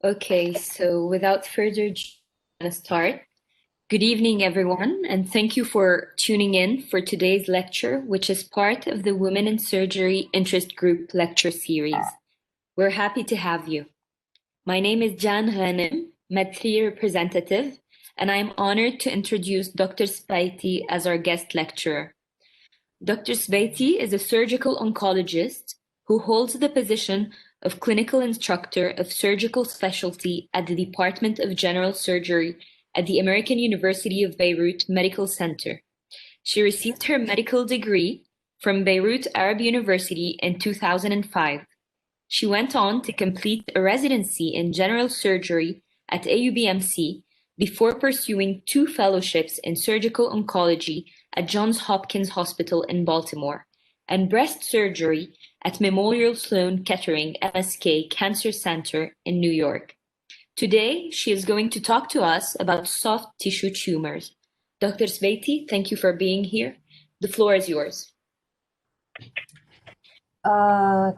Okay, so without further ado, I'm going to start. Good evening, everyone, and thank you for tuning in for today's lecture, which is part of the Women in Surgery Interest Group lecture series. We're happy to have you. My name is Jan Ghanem, Med3 representative, and I'm honored to introduce Dr. Sbaity as our guest lecturer. Dr. Sbaity is a surgical oncologist who holds the position of clinical instructor of surgical specialty at the Department of General Surgery at the American University of Beirut Medical Center. She received her medical degree from Beirut Arab University in 2005. She went on to complete a residency in general surgery at AUBMC before pursuing 2 fellowships in surgical oncology at Johns Hopkins Hospital in Baltimore and breast surgery at Memorial Sloan Kettering MSK Cancer Center in New York. Today, she is going to talk to us about soft tissue tumors. Dr. Sbaity, thank you for being here. The floor is yours.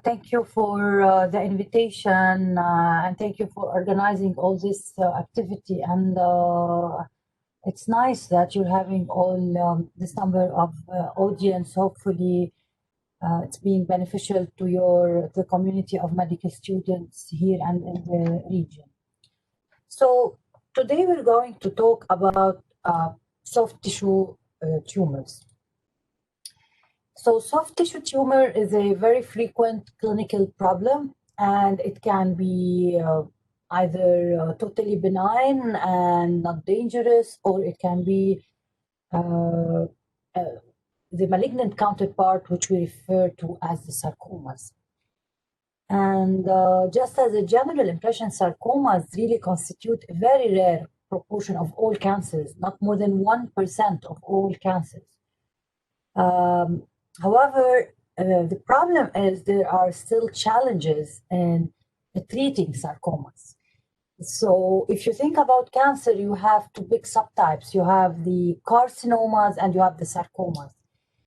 Thank you for the invitation and thank you for organizing all this activity. And it's nice that you're having all this number of audience. Hopefully, it's being beneficial to the community of medical students here and in the region. So today we're going to talk about soft tissue tumors. So soft tissue tumor is a very frequent clinical problem, and it can be either totally benign and not dangerous, or it can be the malignant counterpart, which we refer to as the sarcomas. And just as a general impression, sarcomas really constitute a very rare proportion of all cancers, not more than 1% of all cancers. However, the problem is there are still challenges in treating sarcomas. So if you think about cancer, you have 2 big subtypes. You have the carcinomas and you have the sarcomas.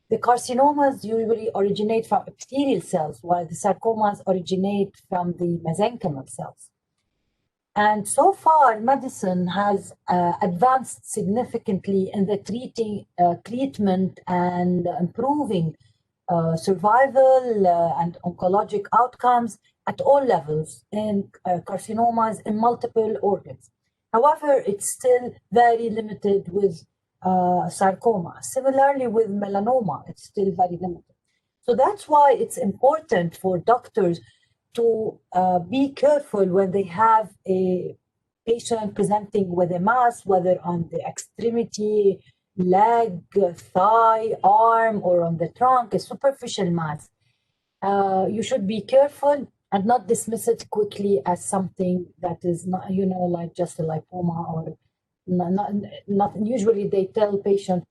The carcinomas usually originate from epithelial cells, while the sarcomas originate from the mesenchymal cells. And so far, medicine has advanced significantly in the treatment and improving survival and oncologic outcomes at all levels in carcinomas in multiple organs. However, it's still very limited with sarcoma. Similarly, with melanoma, it's still very limited. So that's why it's important for doctors to be careful when they have a patient presenting with a mass, whether on the extremity, leg, thigh, arm, or on the trunk, a superficial mass. You should be careful and not dismiss it quickly as something that is not, like just a lipoma or not. Usually they tell patients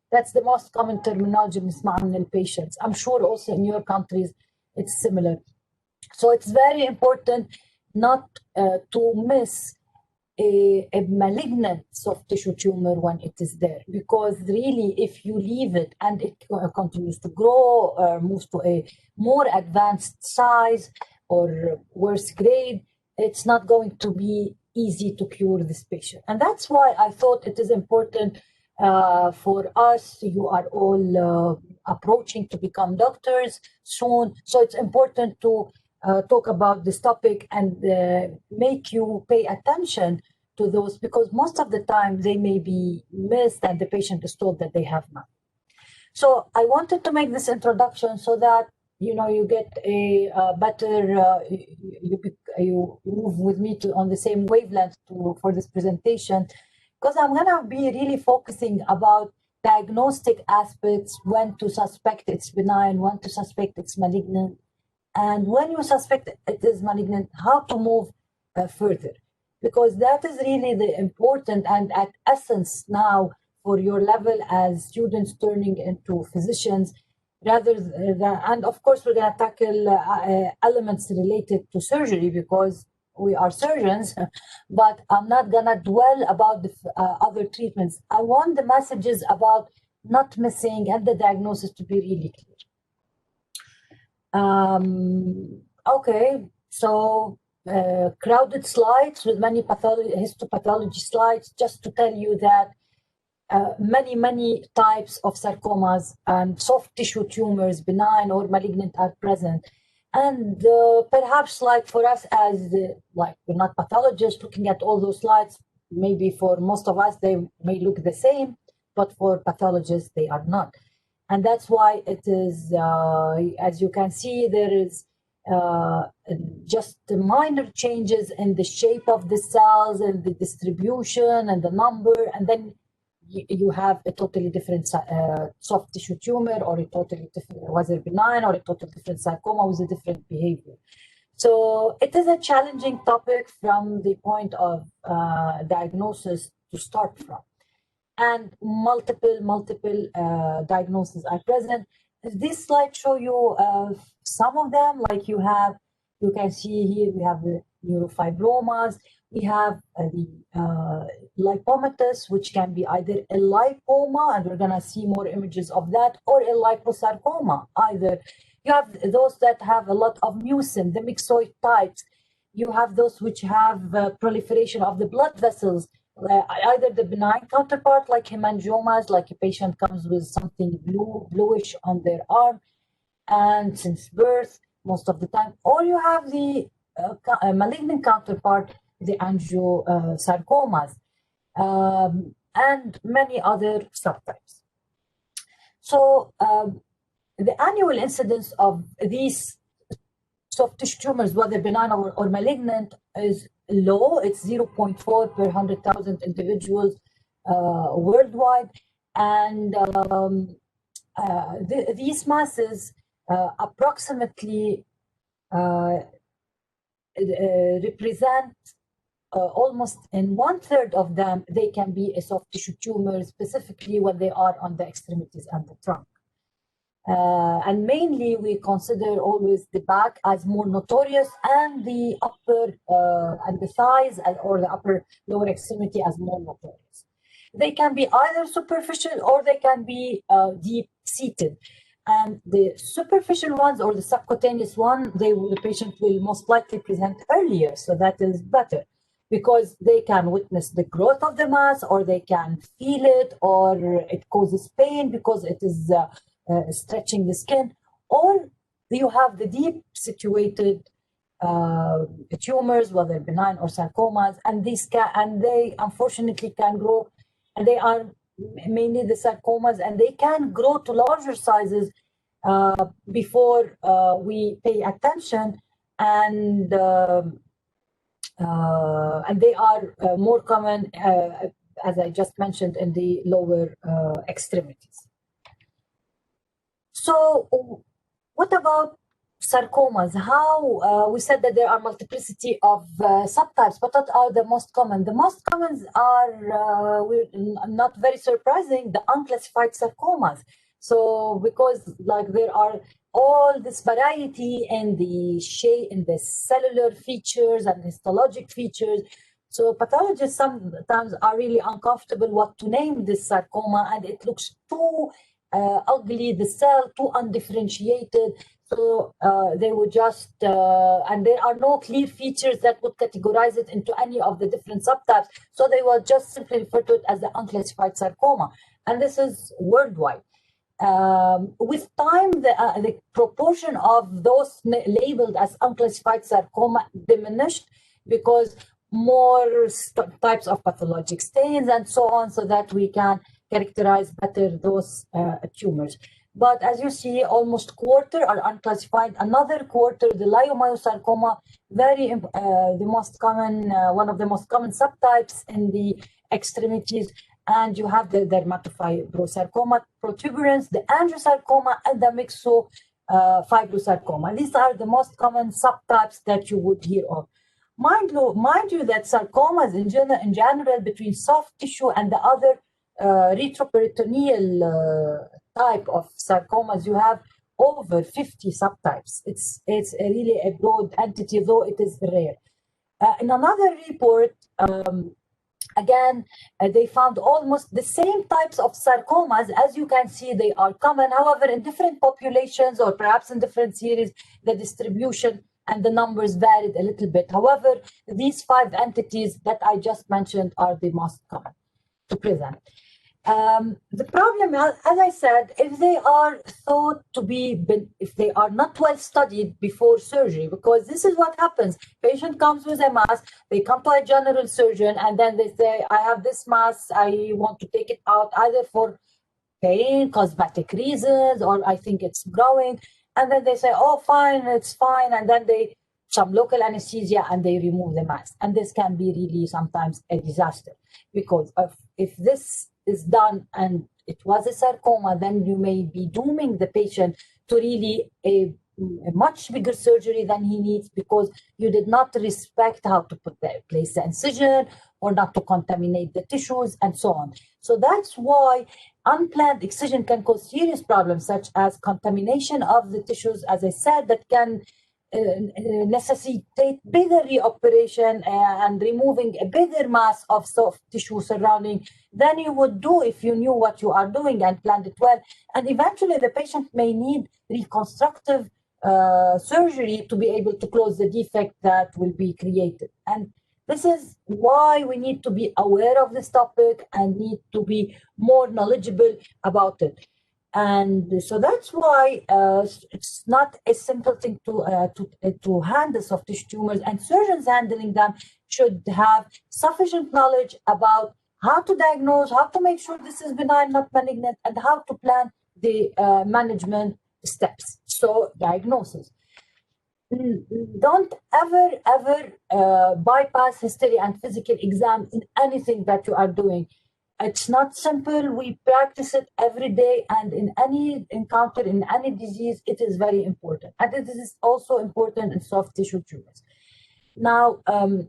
that's the most common terminology بنسمعها من patients. I'm sure also in your countries it's similar. So it's very important not to miss a malignant soft tissue tumor when it is there, because really if you leave it and it continues to grow or moves to a more advanced size or worse grade, it's not going to be easy to cure this patient. And that's why I thought it is important for us. You are all approaching to become doctors soon, so it's important to talk about this topic and make you pay attention to those, because most of the time they may be missed and the patient is told that they have none. So I wanted to make this introduction so that you get a better, you move with me on the same wavelength for this presentation, because I'm gonna be really focusing about diagnostic aspects, when to suspect it's benign, when to suspect it's malignant, and when you suspect it is malignant, how to move further, because that is really the important and at essence now for your level as students turning into physicians, rather than, and of course we're going to tackle elements related to surgery because we are surgeons, but I'm not going to dwell about the other treatments. I want the messages about not missing and the diagnosis to be really clear. Okay, so crowded slides with many histopathology slides, just to tell you that many types of sarcomas and soft tissue tumors, benign or malignant, are present. And perhaps, like for us as like we're not pathologists looking at all those slides, maybe for most of us they may look the same, but for pathologists they are not. And that's why it is, as you can see, there is just minor changes in the shape of the cells and the distribution and the number, and then you have a totally different soft tissue tumor, or a totally different, whether benign or a totally different sarcoma with a different behavior. So it is a challenging topic from the point of diagnosis to start from. And multiple diagnoses are present. This slide show you some of them, like you can see here, we have the neurofibromas, we have the lipomatous, which can be either a lipoma, and we're gonna see more images of that, or a liposarcoma. Either you have those that have a lot of mucin, the myxoid types. You have those which have proliferation of the blood vessels, either the benign counterpart like hemangiomas, like a patient comes with something bluish on their arm and since birth most of the time, or you have the malignant counterpart, the angiosarcomas, and many other subtypes. So the annual incidence of these soft tissue tumors, whether benign or malignant, is low. It's 0.4 per 100,000 individuals worldwide. And these masses approximately represent almost in 1/3 of them, they can be a soft tissue tumor, specifically when they are on the extremities and the trunk. And mainly we consider always the back as more notorious, and the upper and the thighs or the upper lower extremity as more notorious. They can be either superficial or they can be deep seated. And the superficial ones or the subcutaneous one, the patient will most likely present earlier, so that is better, because they can witness the growth of the mass, or they can feel it, or it causes pain because it is stretching the skin, or you have the deep situated tumors, whether benign or sarcomas, and they unfortunately can grow, and they are mainly the sarcomas, and they can grow to larger sizes before we pay attention, and they are more common, as I just mentioned, in the lower extremities. So what about sarcomas? How we said that there are multiplicity of subtypes, but what are the most common? The most common are, not very surprising, the unclassified sarcomas. So because like there are all this variety in the shape, in the cellular features and histologic features, so pathologists sometimes are really uncomfortable what to name this sarcoma, and it looks too ugly, the cell too undifferentiated. So they would just, and there are no clear features that would categorize it into any of the different subtypes. So they will just simply refer to it as the unclassified sarcoma. And this is worldwide. With time, the proportion of those labeled as unclassified sarcoma diminished, because more types of pathologic stains and so on, so that we can characterize better those tumors. But as you see, almost quarter are unclassified. Another quarter, the leiomyosarcoma, the most common, one of the most common subtypes in the extremities. And you have the dermatofibrosarcoma protuberance, the angiosarcoma, and the myxofibrosarcoma. These are the most common subtypes that you would hear of. Mind you that sarcomas in general, between soft tissue and the other retroperitoneal type of sarcomas, you have over 50 subtypes. It's really a broad entity, though it is rare. In another report, again, they found almost the same types of sarcomas. As you can see, they are common. However, in different populations, or perhaps in different series, the distribution and the numbers varied a little bit. However, these 5 entities that I just mentioned are the most common to present. The problem, as I said, if they are thought to be, if they are not well studied before surgery, because this is what happens. Patient comes with a mass, they come to a general surgeon, and then they say, I have this mass, I want to take it out either for pain, cosmetic reasons, or I think it's growing. And then they say, oh, fine, it's fine. And then some local anesthesia, and they remove the mass. And this can be really sometimes a disaster, because if this is done and it was a sarcoma, then you may be dooming the patient to really a much bigger surgery than he needs, because you did not respect how to place the incision, or not to contaminate the tissues, and so on. So that's why unplanned excision can cause serious problems, such as contamination of the tissues, as I said, that can necessitate bigger reoperation and removing a bigger mass of soft tissue surrounding than you would do if you knew what you are doing and planned it well. And eventually the patient may need reconstructive surgery to be able to close the defect that will be created. And this is why we need to be aware of this topic and need to be more knowledgeable about it. And so that's why it's not a simple thing to handle soft tissue tumors, and surgeons handling them should have sufficient knowledge about how to diagnose, how to make sure this is benign, not malignant, and how to plan the management steps. So diagnosis. Don't ever bypass history and physical exam in anything that you are doing. It's not simple. We practice it every day, and in any encounter, in any disease, it is very important. And it is also important in soft tissue tumors. Now,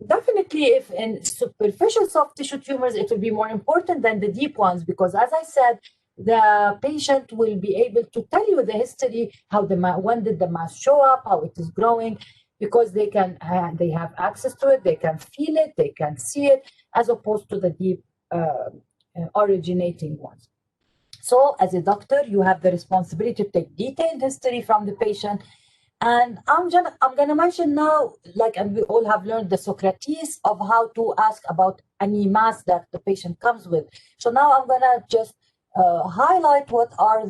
definitely if in superficial soft tissue tumors, it will be more important than the deep ones, because as I said, the patient will be able to tell you the history, how when did the mass show up, how it is growing, because they have access to it, they can feel it, they can see it, as opposed to the deep originating ones. So as a doctor, you have the responsibility to take detailed history from the patient. And I'm gonna mention now, and we all have learned the Socrates of how to ask about any mass that the patient comes with. So now I'm gonna just highlight what are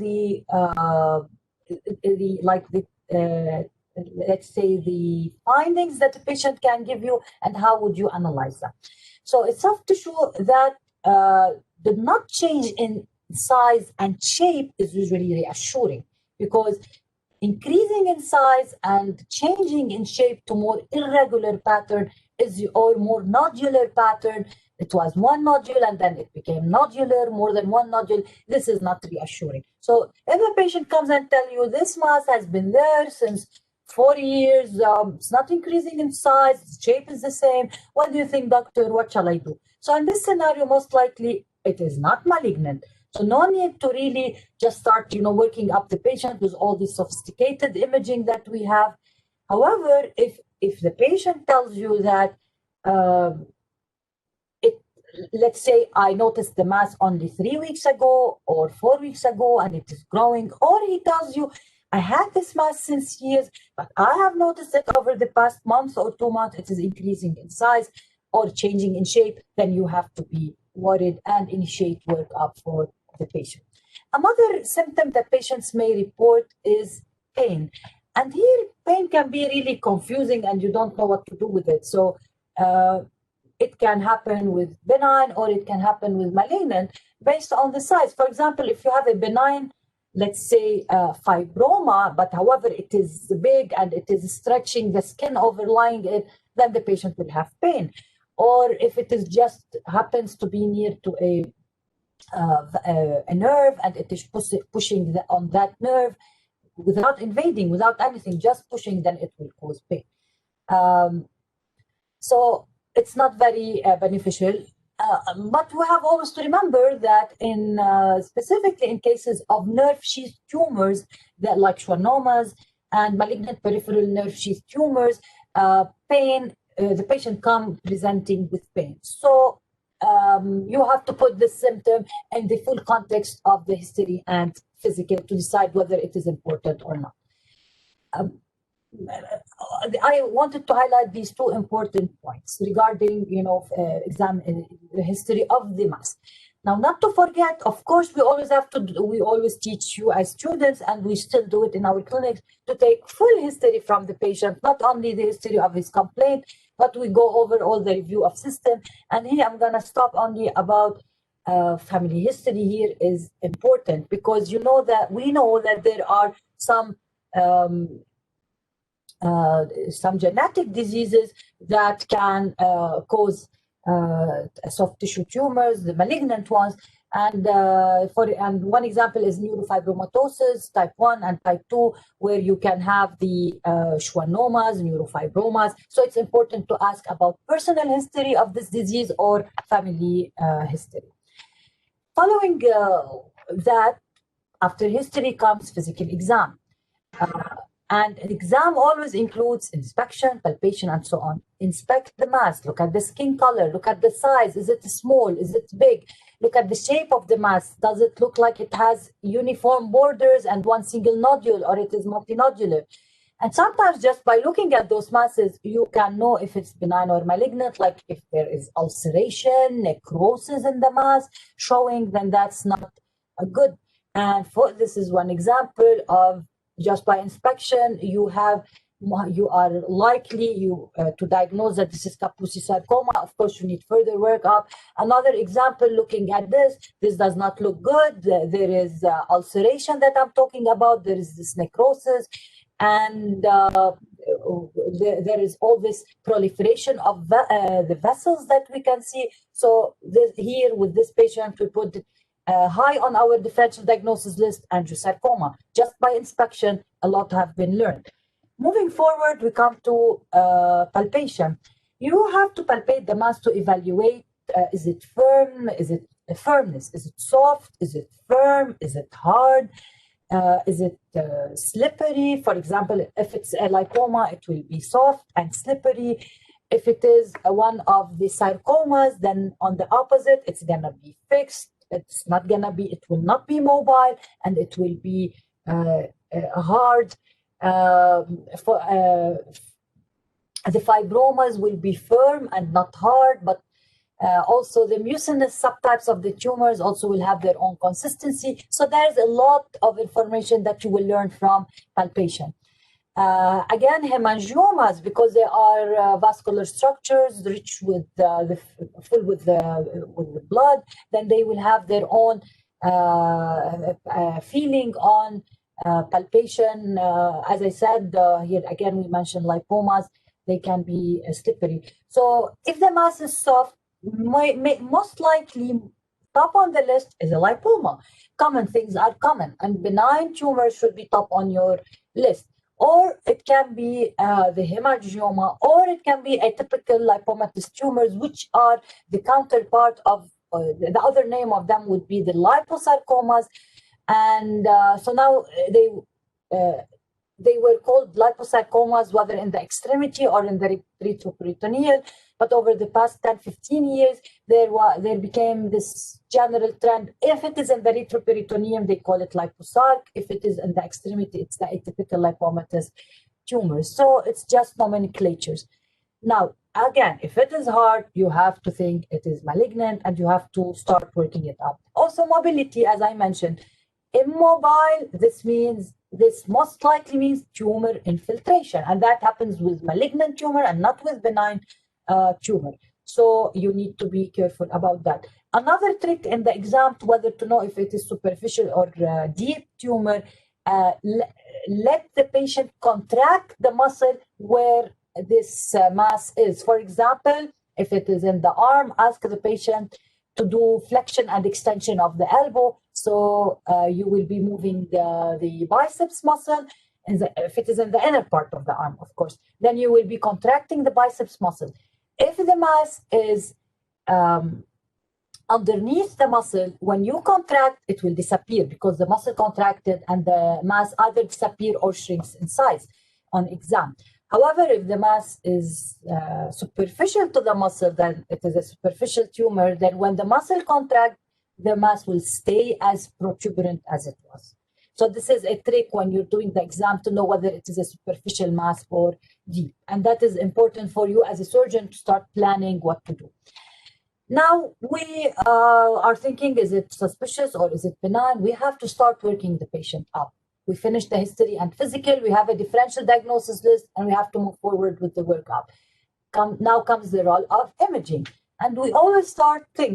let's say the findings that the patient can give you, and how would you analyze them. So it's soft tissue that did not change in size and shape is usually reassuring, because increasing in size and changing in shape to more irregular pattern or more nodular pattern. It was one nodule and then it became nodular, more than one nodule. This is not reassuring. So if a patient comes and tell you this mass has been there since 4 years, it's not increasing in size, the shape is the same, what do you think, doctor? What shall I do? So in this scenario, most likely it is not malignant. So no need to really just start, working up the patient with all this sophisticated imaging that we have. However, if the patient tells you that, let's say I noticed the mass only 3 weeks ago or 4 weeks ago and it is growing, or he tells you, I had this mass since years, but I have noticed that over the past month or 2 months, it is increasing in size or changing in shape, then you have to be worried and initiate workup for the patient. Another symptom that patients may report is pain. And here, pain can be really confusing and you don't know what to do with it. So it can happen with benign or it can happen with malignant based on the size. For example, if you have a benign, let's say fibroma, but however it is big and it is stretching the skin overlying it, then the patient will have pain. Or if it is just happens to be near to a nerve and it is pushing on that nerve without invading, without anything, just pushing, then it will cause pain. So it's not very beneficial. But we have always to remember that in specifically in cases of nerve sheath tumors, that like schwannomas and malignant peripheral nerve sheath tumors, pain, the patient comes presenting with pain. So you have to put this symptom in the full context of the history and physical to decide whether it is important or not. I wanted to highlight these two important points regarding, the history of the mass. Now, not to forget, of course, we always teach you as students, and we still do it in our clinics, to take full history from the patient, not only the history of his complaint, but we go over all the review of system. And here I'm going to stop only about family history. Here is important because we know that there are some genetic diseases that can cause soft tissue tumors, the malignant ones. And one example is neurofibromatosis type 1 and type 2, where you can have the schwannomas, neurofibromas. So it's important to ask about personal history of this disease or family history. Following that, after history comes physical exam. And an exam always includes inspection, palpation, and so on. Inspect the mass, look at the skin color, look at the size. Is it small? Is it big? Look at the shape of the mass. Does it look like it has uniform borders and one single nodule, or it is multinodular? And sometimes just by looking at those masses, you can know if it's benign or malignant, like if there is ulceration, necrosis in the mass showing, then that's not good. And this is one example of just by inspection, you are likely to diagnose that this is Kaposi sarcoma. Of course, you need further workup. Another example, looking at this does not look good. There is ulceration that I'm talking about. There is this necrosis. And there is all this proliferation of the vessels that we can see. So here with this patient, we put high on our differential diagnosis list, angiosarcoma. Just by inspection, a lot have been learned. Moving forward, we come to palpation. You have to palpate the mass to evaluate, is it firm? Is it a firmness? Is it soft? Is it firm? Is it hard? Is it slippery? For example, if it's a lipoma, it will be soft and slippery. If it is one of the sarcomas, then on the opposite, it's going to be fixed. It will not be mobile, and it will be hard. The fibromas will be firm and not hard, but also the mucinous subtypes of the tumors also will have their own consistency. So there's a lot of information that you will learn from palpation. Again, hemangiomas, because they are vascular structures rich with full with the blood, then they will have their own feeling on palpation. As I said, here again we mentioned lipomas. They can be slippery. So if the mass is soft, most likely top on the list is a lipoma. Common things are common, and benign tumors should be top on your list. Or it can be the hemangioma, or it can be atypical lipomatous tumors, which are the counterpart of the other name of them would be the liposarcomas. And so now they were called liposarcomas, whether in the extremity or in the retroperitoneal. But over the past 10-15 years, there became this general trend. If it is in the retroperitoneum, they call it liposarc. If it is in the extremity, it's the atypical lipomatous tumors. So it's just nomenclatures. Now, again, if it is hard, you have to think it is malignant, and you have to start working it up. Also, mobility, as I mentioned. Immobile, this most likely means tumor infiltration, and that happens with malignant tumor and not with benign tumor. So you need to be careful about that. Another trick in the exam, whether to know if it is superficial or deep tumor, let the patient contract the muscle where this mass is. For example, if it is in the arm, ask the patient to do flexion and extension of the elbow. So you will be moving the biceps muscle. If it is in the inner part of the arm, of course, then you will be contracting the biceps muscle. If the mass is underneath the muscle, when you contract, it will disappear because the muscle contracted and the mass either disappear or shrinks in size on exam. However, if the mass is superficial to the muscle, then it is a superficial tumor. Then when the muscle contracts, the mass will stay as protuberant as it was. So this is a trick when you're doing the exam to know whether it is a superficial mass or deep. And that is important for you as a surgeon to start planning what to do. Now we are thinking, is it suspicious or is it benign? We have to start working the patient up. We finished the history and physical, we have a differential diagnosis list, and we have to move forward with the workup. Now comes the role of imaging. And we always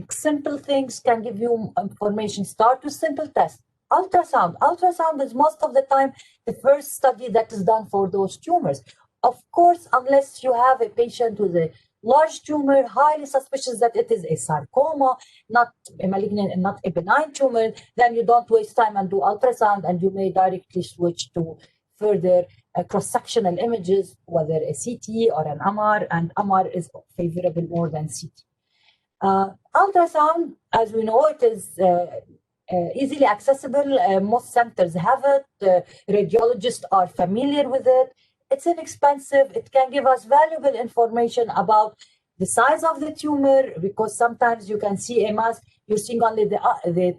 simple things can give you information. Start with simple tests. Ultrasound. Ultrasound is most of the time the first study that is done for those tumors. Of course, unless you have a patient with a large tumor, highly suspicious that it is a sarcoma, not a malignant and not a benign tumor, then you don't waste time and do ultrasound, and you may directly switch to further cross-sectional images, whether a CT or an MR, and MR is favorable more than CT. Ultrasound, as we know, it is easily accessible. Most centers have it. Radiologists are familiar with it. It's inexpensive. It can give us valuable information about the size of the tumor, because sometimes you can see a mass, you're seeing only the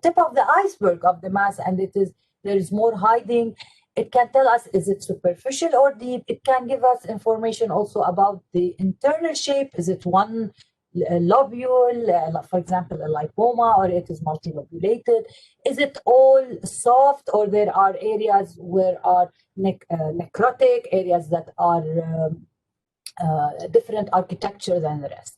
tip of the iceberg of the mass, and there is more hiding. It can tell us, is it superficial or deep? It can give us information also about the internal shape. Is it one lobule, for example, a lipoma, or it is multilobulated? Is it all soft, or there are areas where are necrotic, areas that are different architecture than the rest?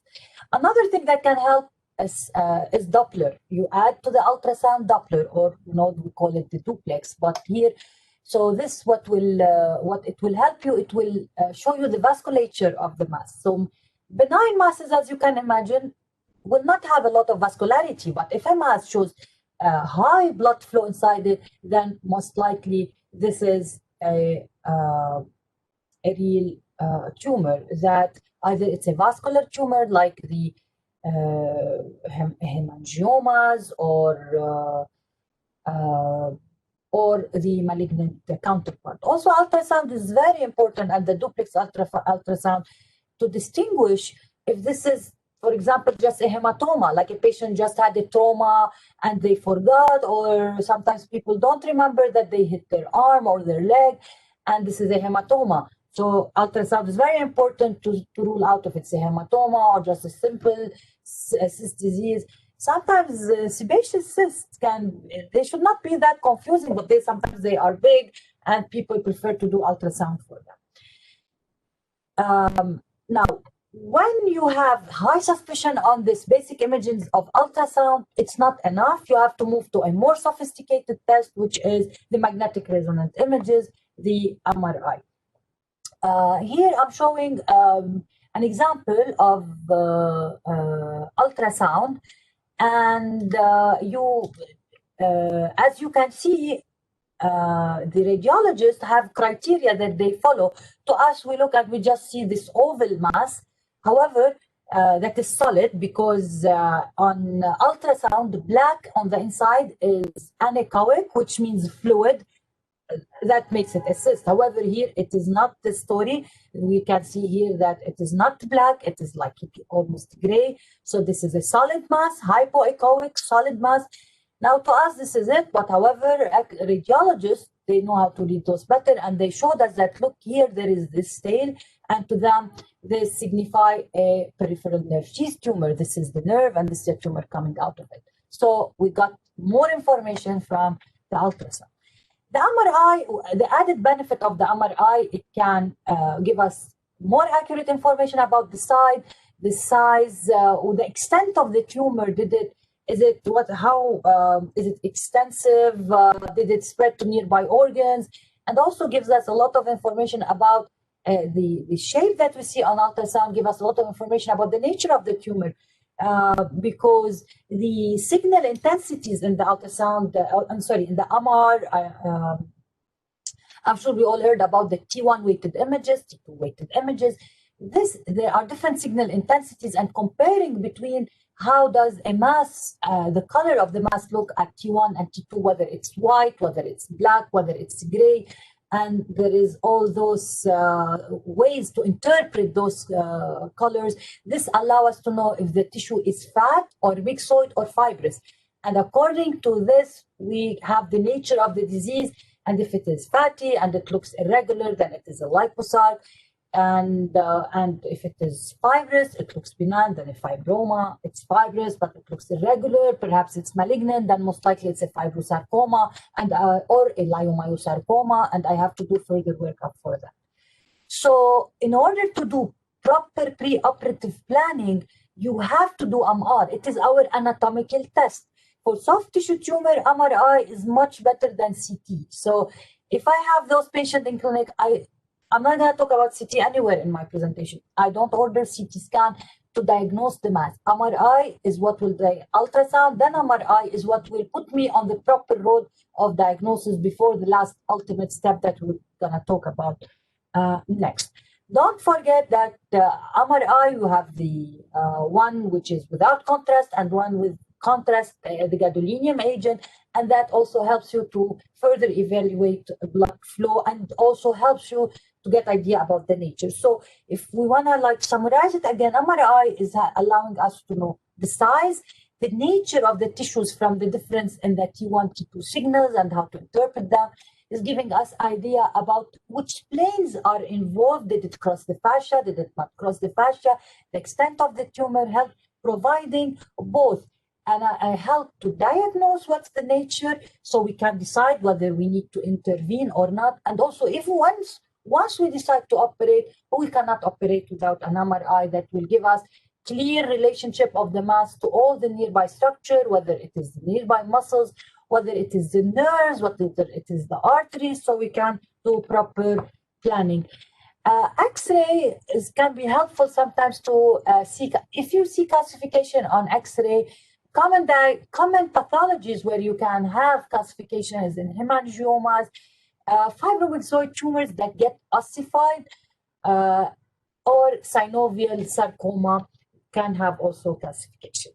Another thing that can help is Doppler. You add to the ultrasound Doppler, or we call it the duplex, but here, so this what it will help you. It will show you the vasculature of the mass. So benign masses, as you can imagine, will not have a lot of vascularity, but if a mass shows high blood flow inside it, then most likely this is a real tumor, that either it's a vascular tumor like the hemangiomas or the malignant counterpart. Also, ultrasound is very important, and the duplex ultrasound, to distinguish if this is, for example, just a hematoma, like a patient just had a trauma and they forgot, or sometimes people don't remember that they hit their arm or their leg, and this is a hematoma. So ultrasound is very important to rule out if it's a hematoma or just a simple cyst disease. Sometimes sebaceous cysts they should not be that confusing, but sometimes they are big, and people prefer to do ultrasound for them. Now, when you have high suspicion on this basic images of ultrasound, it's not enough. You have to move to a more sophisticated test, which is the magnetic resonance images, the MRI. Here I'm showing an example of ultrasound, and as you can see, the radiologists have criteria that they follow. To us, we look at, we just see this oval mass. However, that is solid, because on ultrasound, black on the inside is anechoic, which means fluid. That makes it a cyst. However, here it is not the story. We can see here that it is not black, it is like almost gray. So this is a solid mass, hypoechoic solid mass. Now, to us, this is it. But however, radiologists, they know how to read those better, and they showed us that, look, here there is this tail, and to them, this signify a peripheral nerve sheath tumor. This is the nerve, and this is a tumor coming out of it. So we got more information from the ultrasound. The MRI, the added benefit of the MRI, it can give us more accurate information about the size, or the extent of the tumor. Is it extensive? Did it spread to nearby organs? And also gives us a lot of information about the shape that we see on ultrasound. Give us a lot of information about the nature of the tumor, because the signal intensities in the ultrasound, in the MR, I'm sure we all heard about the T1 weighted images, T2 weighted images. There are different signal intensities, and comparing between how does a mass, the color of the mass look at T1 and T2, whether it's white, whether it's black, whether it's gray. And there is all those ways to interpret those colors. This allows us to know if the tissue is fat or myxoid or fibrous. And according to this, we have the nature of the disease, And if it is fatty and it looks irregular, then it is a liposarc. And if it is fibrous, it looks benign, then a fibroma. It's fibrous, but it looks irregular. Perhaps it's malignant, then most likely it's a fibrosarcoma and or a leiomyosarcoma, and I have to do further workup for that. So in order to do proper preoperative planning, you have to do MR. It is our anatomical test. For soft tissue tumor, MRI is much better than CT. So if I have those patients in clinic, I'm not going to talk about CT anywhere in my presentation. I don't order CT scan to diagnose the mass. MRI is what will ultrasound, then MRI is what will put me on the proper road of diagnosis before the last ultimate step that we're going to talk about next. Don't forget that MRI, you have the one which is without contrast and one with contrast, the gadolinium agent, and that also helps you to further evaluate blood flow and also helps you to get idea about the nature. So if we want to summarize it again, MRI is allowing us to know the size, the nature of the tissues from the difference in the T1, T2 signals and how to interpret them, is giving us idea about which planes are involved. Did it cross the fascia? Did it not cross the fascia? The extent of the tumor, help providing both and help to diagnose what's the nature so we can decide whether we need to intervene or not. And also if once we decide to operate, we cannot operate without an MRI that will give us clear relationship of the mass to all the nearby structure, whether it is the nearby muscles, whether it is the nerves, whether it is the arteries, so we can do proper planning. X-ray can be helpful sometimes to see. If you see calcification on X-ray, common pathologies where you can have calcification is in hemangiomas, fibromyxoid tumors that get ossified, or synovial sarcoma can have also calcification.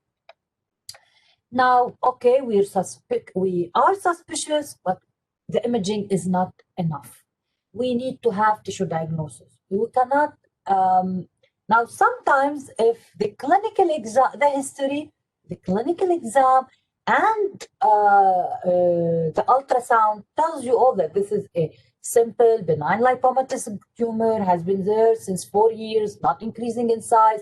Now, okay, we are suspicious, but the imaging is not enough. We need to have tissue diagnosis. We cannot, now sometimes if the clinical exam, the history, the clinical exam, and the ultrasound tells you all that this is a simple benign lipomatous tumor, has been there since 4 years, not increasing in size.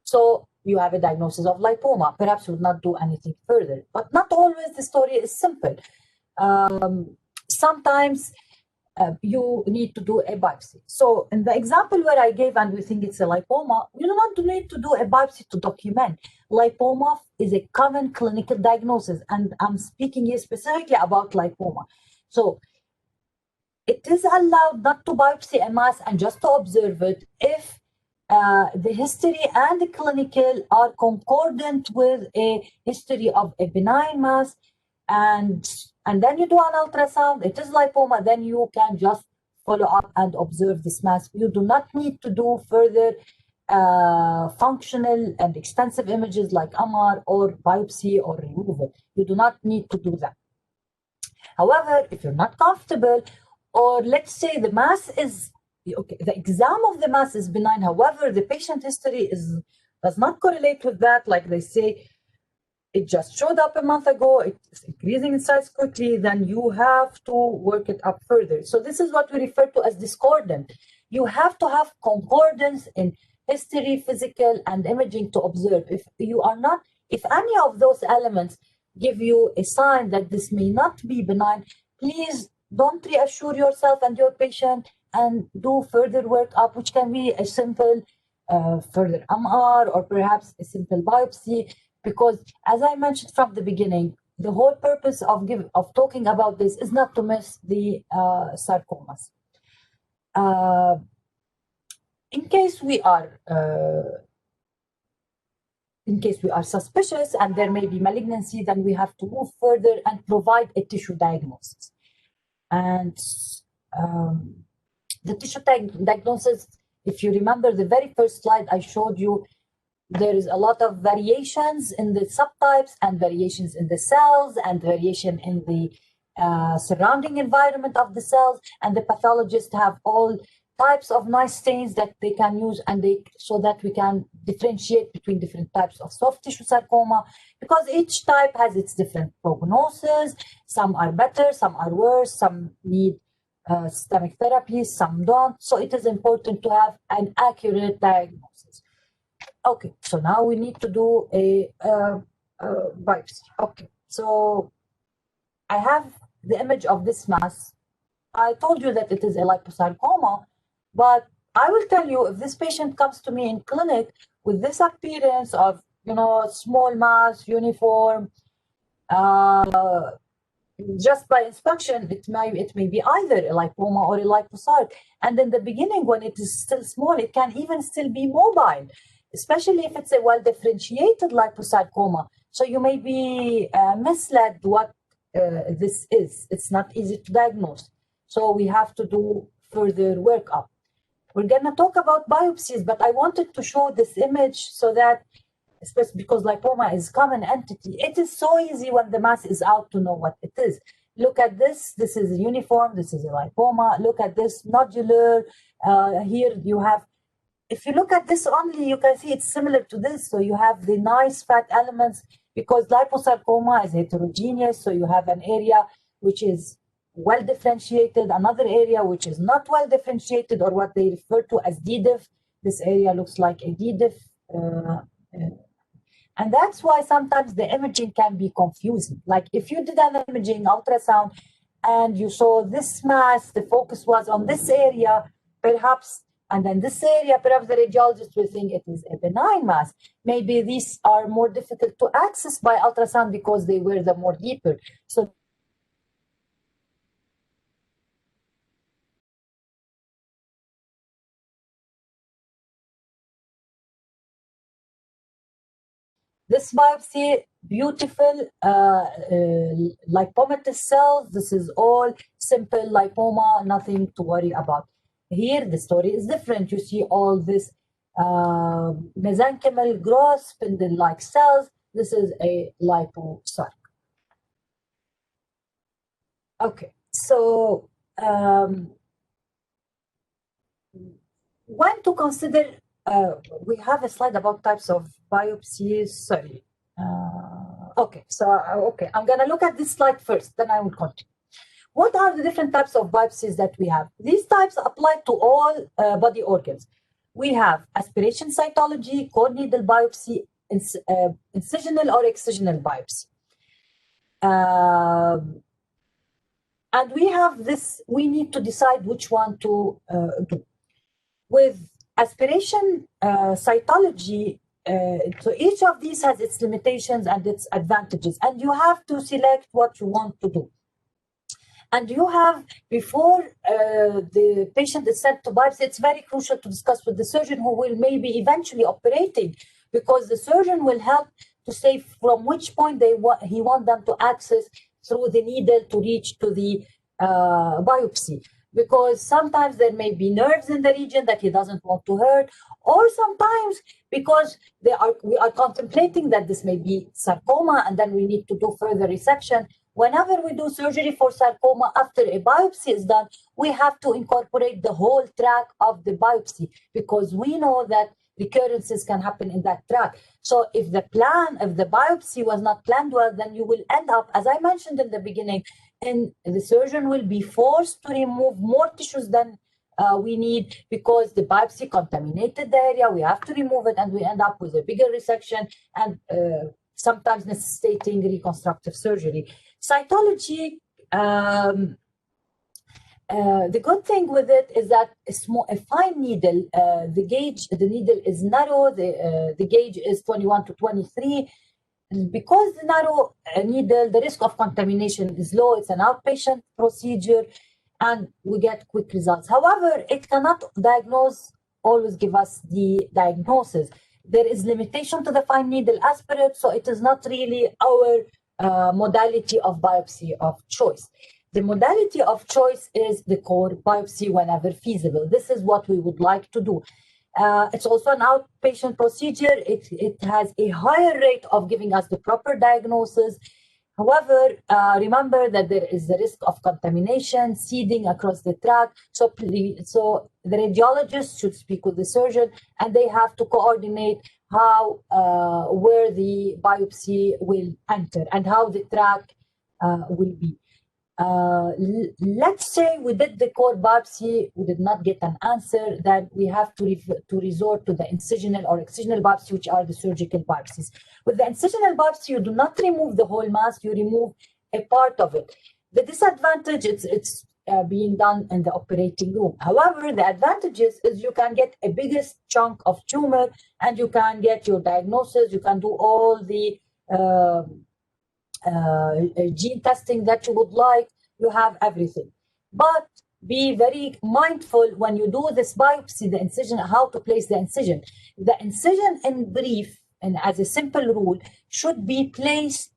So you have a diagnosis of lipoma. Perhaps you would not do anything further, but not always the story is simple. Sometimes you need to do a biopsy. So in the example where I gave, and we think it's a lipoma, you don't need to do a biopsy to document. Lipoma is a common clinical diagnosis, and I'm speaking here specifically about lipoma. So it is allowed not to biopsy a mass and just to observe it if the history and the clinical are concordant with a history of a benign mass, and then you do an ultrasound, it is lipoma, then you can just follow up and observe this mass. You do not need to do further functional and extensive images like MR or biopsy or removal. You do not need to do that. However, if you're not comfortable, or let's say the mass is okay, the exam of the mass is benign, however, the patient history does not correlate with that, like they say, it just showed up a month ago, it's increasing in size quickly, then you have to work it up further. So this is what we refer to as discordant. You have to have concordance in history, physical, and imaging to observe. If any of those elements give you a sign that this may not be benign, please don't reassure yourself and your patient and do further workup, which can be a simple further MR or perhaps a simple biopsy, because as I mentioned from the beginning, the whole purpose of talking about this is not to miss the sarcomas. In case we are suspicious and there may be malignancy, then we have to move further and provide a tissue diagnosis. And the tissue diagnosis, if you remember the very first slide I showed you, there is a lot of variations in the subtypes and variations in the cells and variation in the surrounding environment of the cells, and the pathologists have all types of nice stains that they can use, and so that we can differentiate between different types of soft tissue sarcoma, because each type has its different prognosis. Some are better, some are worse, some need systemic therapy, some don't. So it is important to have an accurate diagnosis. Okay, so now we need to do a biopsy. Okay, so I have the image of this mass. I told you that it is a liposarcoma, but I will tell you, if this patient comes to me in clinic with this appearance of, small mass, uniform, just by inspection, it may be either a lipoma or a liposarc. And in the beginning, when it is still small, it can even still be mobile, especially if it's a well-differentiated liposarcoma. So you may be misled what this is. It's not easy to diagnose. So we have to do further workup. We're going to talk about biopsies, but I wanted to show this image so that, especially because lipoma is a common entity, it is so easy when the mass is out to know what it is. Look at this. This is a uniform. This is a lipoma. Look at this nodular. Here you have, if you look at this only, you can see it's similar to this. So you have the nice fat elements, because liposarcoma is heterogeneous. So you have an area which is well differentiated, another area which is not well differentiated, or what they refer to as D-diff. This area looks like a D-diff. And that's why sometimes the imaging can be confusing. Like if you did an imaging ultrasound and you saw this mass, the focus was on this area, perhaps, and then this area, perhaps the radiologist will think it is a benign mass. Maybe these are more difficult to access by ultrasound because they were the more deeper. So this biopsy, beautiful lipomatous cells. This is all simple lipoma, nothing to worry about. Here, the story is different. You see all this mesenchymal growth, spindle-like cells. This is a liposarc. Okay, so when to consider, we have a slide about types of biopsies. Sorry. Okay, I'm going to look at this slide first, then I will continue. What are the different types of biopsies that we have? These types apply to all body organs. We have aspiration cytology, core needle biopsy, incisional or excisional biopsy. And we have this, we need to decide which one to do. With aspiration cytology, so each of these has its limitations and its advantages, and you have to select what you want to do. And you have, before the patient is sent to biopsy, it's very crucial to discuss with the surgeon who will maybe eventually operating, because the surgeon will help to say from which point he wants them to access through the needle to reach to the biopsy. Because sometimes there may be nerves in the region that he doesn't want to hurt, or sometimes because we are contemplating that this may be sarcoma, and then we need to do further resection. Whenever we do surgery for sarcoma, after a biopsy is done, we have to incorporate the whole track of the biopsy, because we know that recurrences can happen in that track. So if the biopsy was not planned well, then you will end up, as I mentioned in the beginning, and the surgeon will be forced to remove more tissues than we need, because the biopsy contaminated the area. We have to remove it, and we end up with a bigger resection and sometimes necessitating reconstructive surgery. Cytology, the good thing with it is that a fine needle, the needle is narrow, the gauge is 21 to 23. Because the narrow needle, the risk of contamination is low. It's an outpatient procedure, and we get quick results. However, it cannot always give us the diagnosis. There is limitation to the fine needle aspirate, so it is not really our modality of biopsy of choice. The modality of choice is the core biopsy whenever feasible. This is what we would like to do. It's also an outpatient procedure. It has a higher rate of giving us the proper diagnosis. However, remember that there is the risk of contamination, seeding across the tract. So the radiologist should speak with the surgeon, and they have to coordinate how, where the biopsy will enter and how the tract will be. Let's say we did the core biopsy, we did not get an answer, then we have to resort to the incisional or excisional biopsy, which are the surgical biopsies. With the incisional biopsy, you do not remove the whole mass, you remove a part of it. The disadvantage is it's being done in the operating room. However, the advantages is you can get a biggest chunk of tumor and you can get your diagnosis, you can do all the gene testing that you would like, you have everything. But be very mindful when you do this biopsy, the incision, how to place the incision. The incision in brief, and as a simple rule, should be placed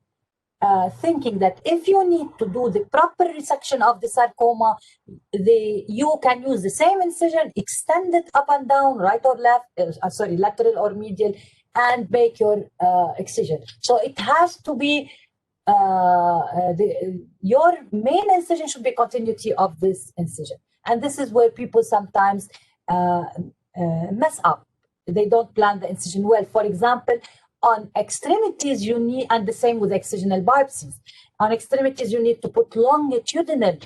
thinking that if you need to do the proper resection of the sarcoma, you can use the same incision, extend it up and down, right or left, lateral or medial, and make your excision. So it has to be your main incision should be continuity of this incision. And this is where people sometimes mess up. They don't plan the incision well. For example, on extremities, you need, and the same with excisional biopsies. On extremities, you need to put longitudinal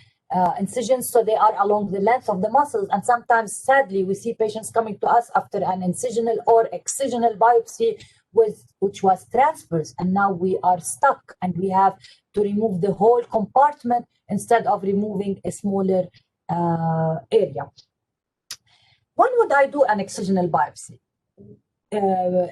incisions so they are along the length of the muscles. And sometimes, sadly, we see patients coming to us after an incisional or excisional biopsy which was transverse, and now we are stuck and we have to remove the whole compartment instead of removing a smaller area. When would I do an excisional biopsy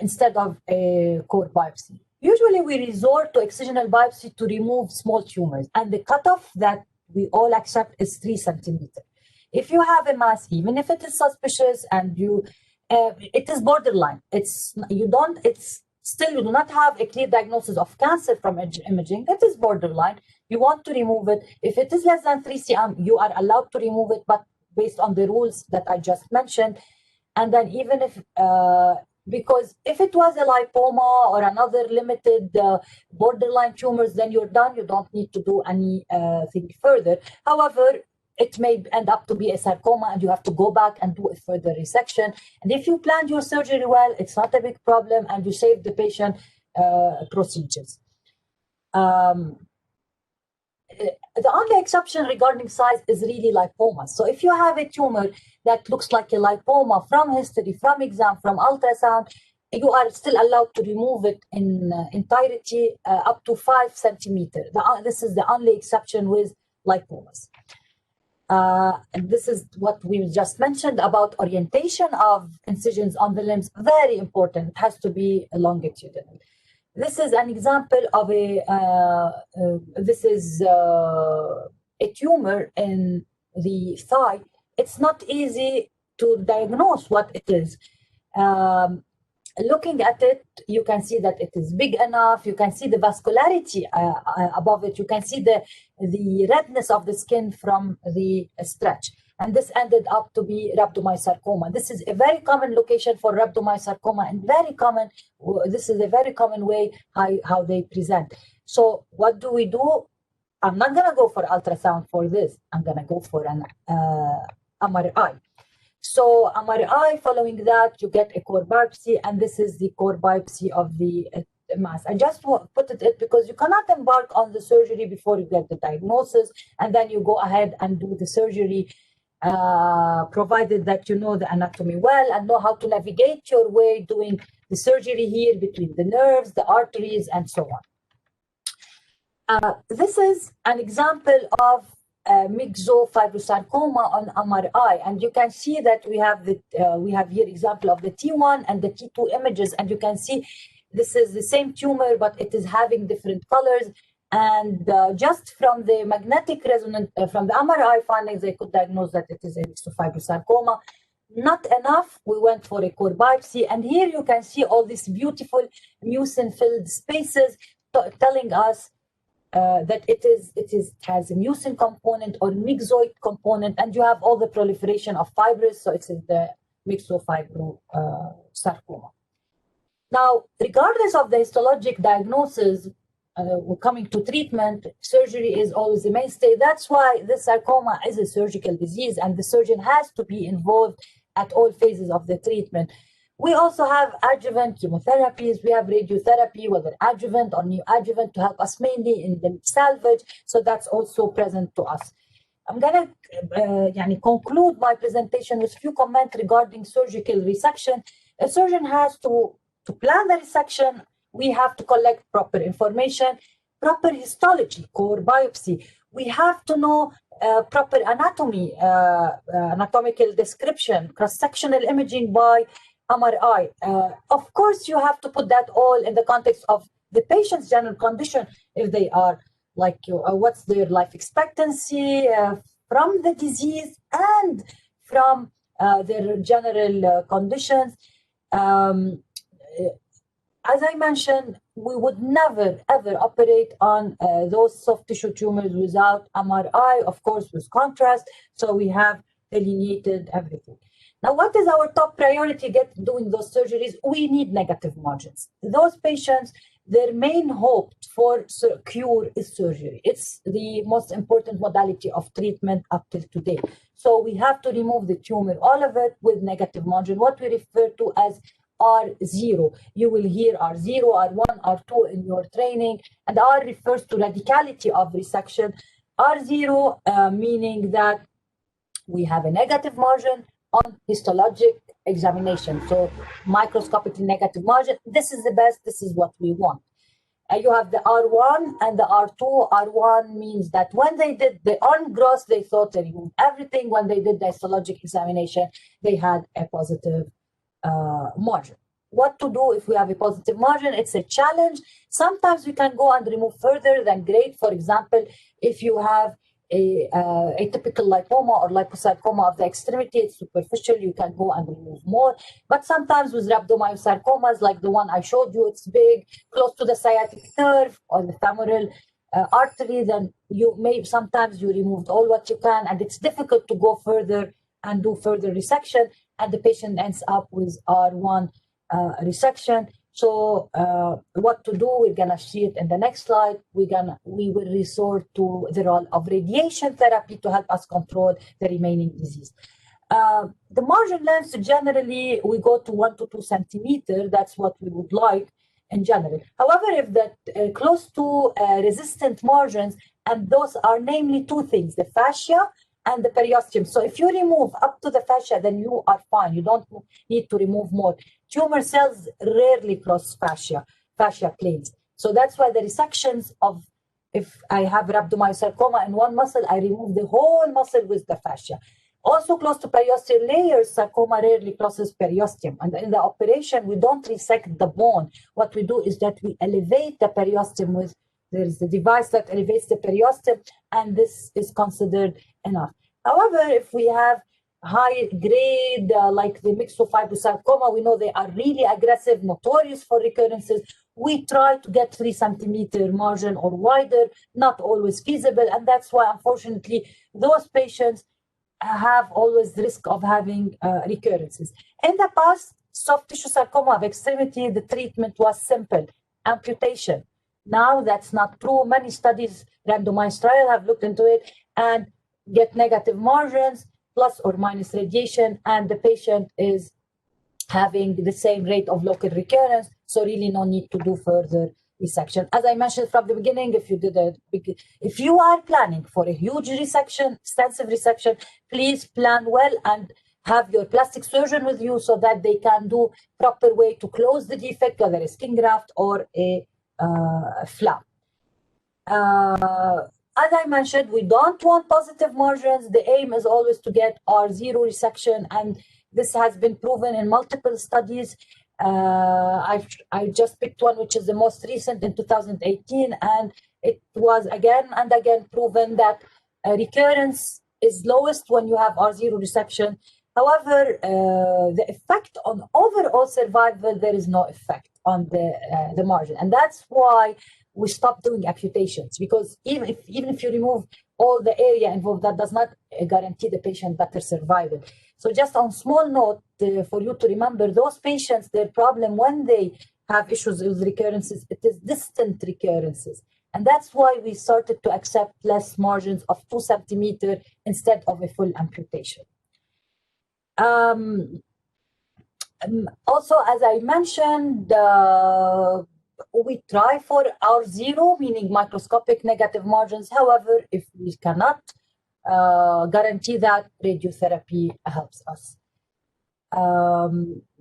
instead of a core biopsy? Usually we resort to excisional biopsy to remove small tumors, and the cutoff that we all accept is 3 centimeters. If you have a mass, even if it is suspicious and it is borderline, you do not have a clear diagnosis of cancer from imaging, it is borderline, you want to remove it. If it is less than 3 cm, you are allowed to remove it, but based on the rules that I just mentioned. And then even if, because if it was a lipoma or another limited borderline tumors, then you're done, you don't need to do anything further. However, it may end up to be a sarcoma and you have to go back and do a further resection. And if you planned your surgery well, it's not a big problem and you save the patient procedures. The only exception regarding size is really lipomas. So if you have a tumor that looks like a lipoma from history, from exam, from ultrasound, you are still allowed to remove it in entirety up to 5 centimeters. This is the only exception with lipomas. And this is what we just mentioned about orientation of incisions on the limbs. Very important. It has to be longitudinal. This is an example of a tumor in the thigh. It's not easy to diagnose what it is. Looking at it, you can see that it is big enough. You can see the vascularity above it. You can see the redness of the skin from the stretch. And this ended up to be rhabdomyosarcoma. This is a very common location for rhabdomyosarcoma and very common. This is a very common way how they present. So what do we do? I'm not going to go for ultrasound for this. I'm going to go for an MRI. So MRI, following that, you get a core biopsy, and this is the core biopsy of the mass. I just put it because you cannot embark on the surgery before you get the diagnosis, and then you go ahead and do the surgery, provided that you know the anatomy well and know how to navigate your way doing the surgery here between the nerves, the arteries, and so on. This is an example of Fibrosarcoma on MRI, and you can see that we have here example of the T1 and the T2 images, and you can see this is the same tumor, but it is having different colors. And just from the magnetic resonance, from the MRI findings, they could diagnose that it is a Fibrosarcoma. Not enough, we went for a core biopsy, and here you can see all these beautiful mucin-filled spaces telling us that it has a mucin component or myxoid component, and you have all the proliferation of fibers, so it's in the Fibrosarcoma. Now, regardless of the histologic diagnosis, we're coming to treatment, surgery is always the mainstay. That's why this sarcoma is a surgical disease, and the surgeon has to be involved at all phases of the treatment. We also have adjuvant chemotherapies. We have radiotherapy, whether adjuvant or neoadjuvant, to help us mainly in the salvage. So that's also present to us. I'm going to conclude my presentation with a few comments regarding surgical resection. A surgeon has to plan the resection. We have to collect proper information, proper histology, core biopsy. We have to know proper anatomy, anatomical description, cross-sectional imaging by MRI. Of course, you have to put that all in the context of the patient's general condition. If they are like, what's their life expectancy from the disease and from their general conditions. As I mentioned, we would never, ever operate on those soft tissue tumors without MRI, of course, with contrast. So we have delineated everything. Now, what is our top priority doing those surgeries? We need negative margins. Those patients, their main hope for cure is surgery. It's the most important modality of treatment up till today. So we have to remove the tumor, all of it with negative margin, what we refer to as R0. You will hear R0, R1, R2 in your training, and R refers to radicality of resection. R0 meaning that we have a negative margin on histologic examination. So microscopically negative margin, this is the best, this is what we want. You have the R1 and the R2. R1 means that when they did the on gross, they thought they removed everything. When they did the histologic examination, they had a positive margin. What to do if we have a positive margin? It's a challenge. Sometimes we can go and remove further than great. For example, if you have a atypical lipoma or liposarcoma of the extremity, it's superficial, you can go and remove more. But sometimes with rhabdomyosarcomas, like the one I showed you, it's big, close to the sciatic nerve or the femoral artery, then sometimes you removed all what you can, and it's difficult to go further and do further resection, and the patient ends up with R1 resection. So what to do? We're gonna see it in the next slide. We will resort to the role of radiation therapy to help us control the remaining disease. The margin length, generally, we go to 1 to 2 centimeters. That's what we would like in general. However, if that close to resistant margins, and those are namely two things, the fascia and the periosteum. So if you remove up to the fascia, then you are fine. You don't need to remove more. Tumor cells rarely cross fascia planes. So that's why the resections of, if I have rhabdomyosarcoma in one muscle, I remove the whole muscle with the fascia. Also close to periosteal layers, sarcoma rarely crosses periosteum. And in the operation, we don't resect the bone. What we do is that we elevate the periosteum with, there's the device that elevates the periosteum, and this is considered enough. However, if we have high grade, like the Fibrosarcoma, we know they are really aggressive, notorious for recurrences. We try to get 3 centimeter margin or wider, not always feasible. And that's why, unfortunately, those patients have always the risk of having recurrences. In the past, soft tissue sarcoma of extremity, the treatment was simple, amputation. Now that's not true. Many studies, randomized trial, have looked into it and get negative margins, plus or minus radiation, and the patient is having the same rate of local recurrence, so really no need to do further resection. As I mentioned from the beginning, if you are planning for a huge resection, extensive resection, please plan well and have your plastic surgeon with you so that they can do proper way to close the defect, whether a skin graft or a flap. As I mentioned, we don't want positive margins. The aim is always to get R0 resection, and this has been proven in multiple studies. I just picked one, which is the most recent in 2018, and it was again and again proven that recurrence is lowest when you have R0 resection. However, the effect on overall survival, there is no effect on the margin, and that's why we stop doing amputations, because even if you remove all the area involved, that does not guarantee the patient better survival. So just on small note, for you to remember, those patients, their problem when they have issues with recurrences. It is distant recurrences. And that's why we started to accept less margins of 2 centimeters instead of a full amputation. Also, as I mentioned, we try for R0, meaning microscopic negative margins. However, if we cannot guarantee that, radiotherapy helps us.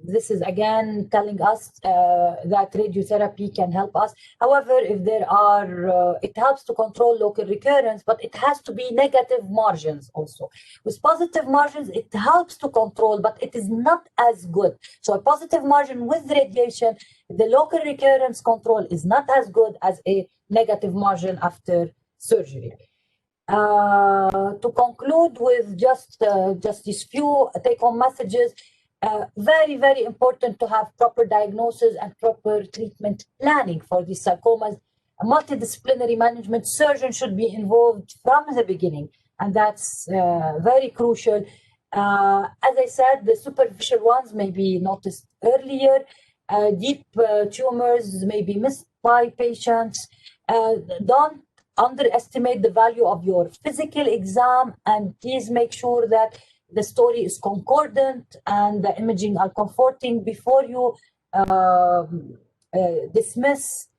This is again telling us that radiotherapy can help us. However, if there are, it helps to control local recurrence, but it has to be negative margins also. With positive margins, it helps to control, but it is not as good. So a positive margin with radiation, the local recurrence control is not as good as a negative margin after surgery. To conclude with just these few take-home messages, very, very important to have proper diagnosis and proper treatment planning for these sarcomas. A multidisciplinary management surgeon should be involved from the beginning, and that's very crucial. As I said, the superficial ones may be noticed earlier. Deep tumors may be missed by patients. Don't underestimate the value of your physical exam, and please make sure that the story is concordant and the imaging are comforting before you dismiss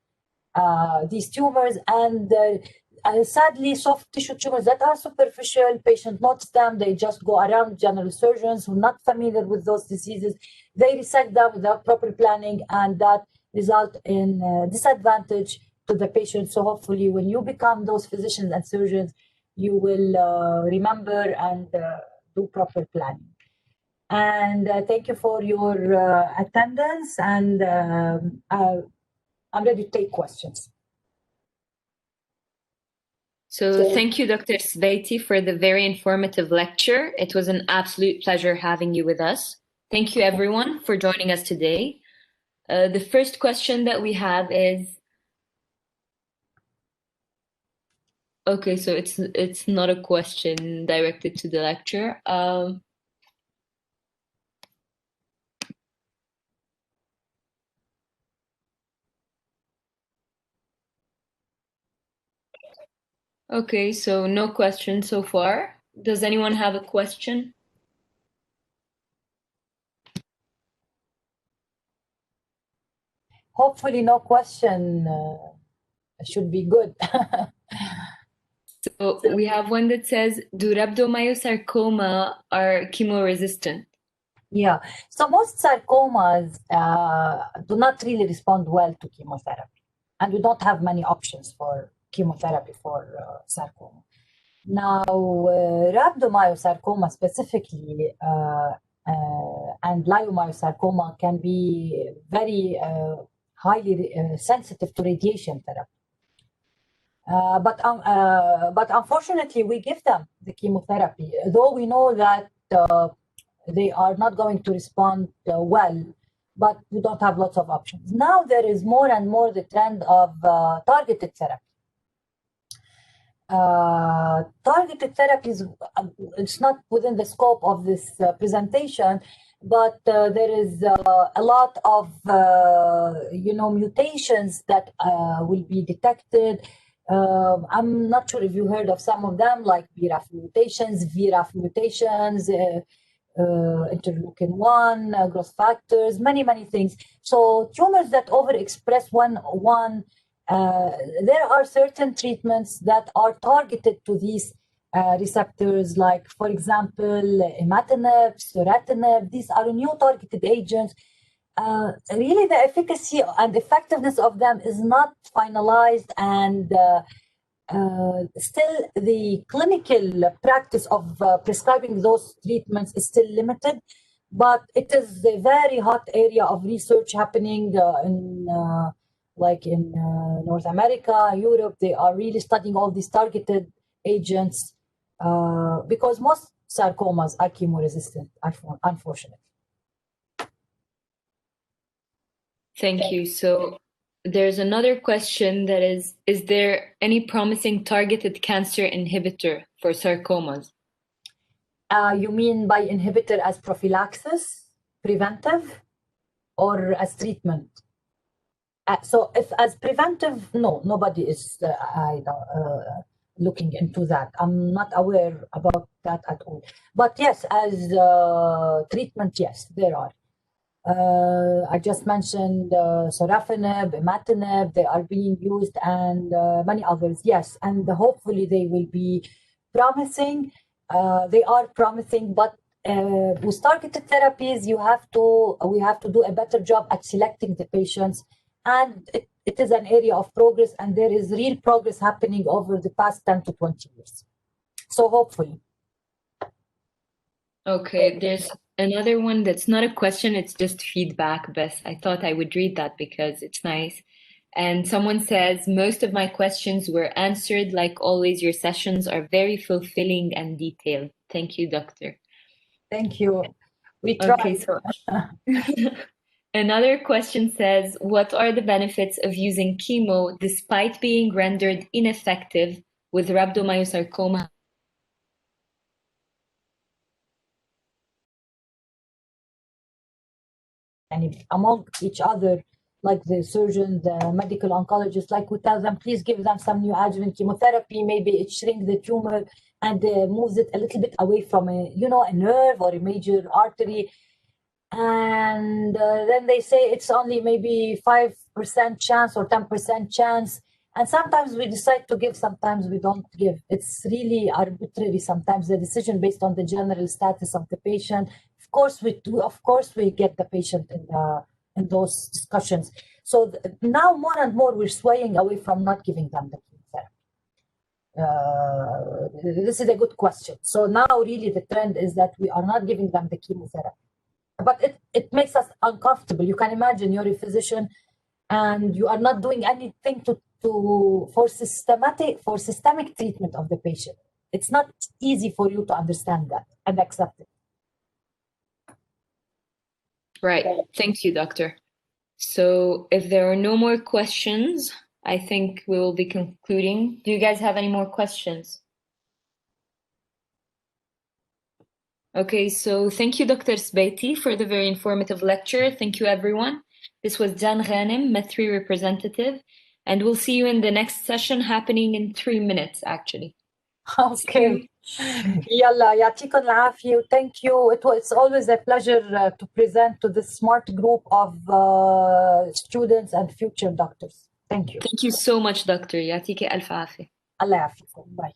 these tumors. And sadly, soft tissue tumors that are superficial, patient notes them, they just go around general surgeons who are not familiar with those diseases. They resect them without proper planning, and that result in disadvantage to the patient. So hopefully when you become those physicians and surgeons, you will remember and do proper planning. And thank you for your attendance, and I'm ready to take questions. So thank you, Dr. Sbaity, for the very informative lecture. It was an absolute pleasure having you with us. Thank you, everyone, for joining us today. The first question that we have is, okay, so it's not a question directed to the lecture. Okay, so no questions so far. Does anyone have a question? Hopefully no question should be good. So we have one that says, do rhabdomyosarcoma are chemo-resistant? Yeah, so most sarcomas do not really respond well to chemotherapy, and we don't have many options for chemotherapy for sarcoma. Now, rhabdomyosarcoma specifically and leiomyosarcoma can be very highly sensitive to radiation therapy. But unfortunately, we give them the chemotherapy, though we know that they are not going to respond well, but we don't have lots of options. Now there is more and more the trend of targeted therapy. Targeted therapies, it's not within the scope of this presentation, but there is a lot of mutations that will be detected. I'm not sure if you heard of some of them, like BRAF mutations, VRAF mutations, interleukin-1, growth factors, many things. So tumors that overexpress one, there are certain treatments that are targeted to these receptors, like, for example, imatinib, sorafenib. These are new targeted agents. Really, the efficacy and effectiveness of them is not finalized, and still the clinical practice of prescribing those treatments is still limited, but it is a very hot area of research happening in North America, Europe. They are really studying all these targeted agents because most sarcomas are chemo-resistant, unfortunately. Thank you. So there's another question that is there any promising targeted cancer inhibitor for sarcomas? You mean by inhibitor as prophylaxis, preventive, or as treatment? So if as preventive, no, nobody is looking into that. I'm not aware about that at all. But yes, as treatment, yes, there are. I just mentioned sorafenib, imatinib, they are being used, and many others, yes. And hopefully they will be promising. They are promising, but with targeted therapies, we have to do a better job at selecting the patients. And it is an area of progress, and there is real progress happening over the past 10 to 20 years. So hopefully. Okay, there's another one that's not a question, it's just feedback, Bess. I thought I would read that because it's nice. And someone says, most of my questions were answered. Like always, your sessions are very fulfilling and detailed. Thank you, doctor. Thank you. We try. Okay, so another question says, what are the benefits of using chemo despite being rendered ineffective with rhabdomyosarcoma? And among each other, like the surgeons, the medical oncologists, like we tell them, please give them some neoadjuvant chemotherapy. Maybe it shrinks the tumor and moves it a little bit away from a nerve or a major artery. And then they say it's only maybe 5% chance or 10% chance. And sometimes we decide to give, sometimes we don't give. It's really arbitrary sometimes, the decision based on the general status of the patient. Of course, we get the patient in those discussions. So now more and more we're swaying away from not giving them the chemotherapy. This is a good question. So now really the trend is that we are not giving them the chemotherapy. But it makes us uncomfortable. You can imagine you're a physician and you are not doing anything for systemic treatment of the patient. It's not easy for you to understand that and accept it. Right. Thank you, doctor. So if there are no more questions, I think we will be concluding. Do you guys have any more questions? Okay, so thank you, Dr. Sbaity, for the very informative lecture. Thank you, everyone. This was Jan Ghanem, MED3 representative, and we'll see you in the next session happening in 3 minutes, actually. Okay. Yalla, يعطيكم العافية. Thank you. It's always a pleasure to present to this smart group of students and future doctors. Thank you. Thank you so much, Doctor. يعطيك ألف عافية. الله يعافيكم. Bye.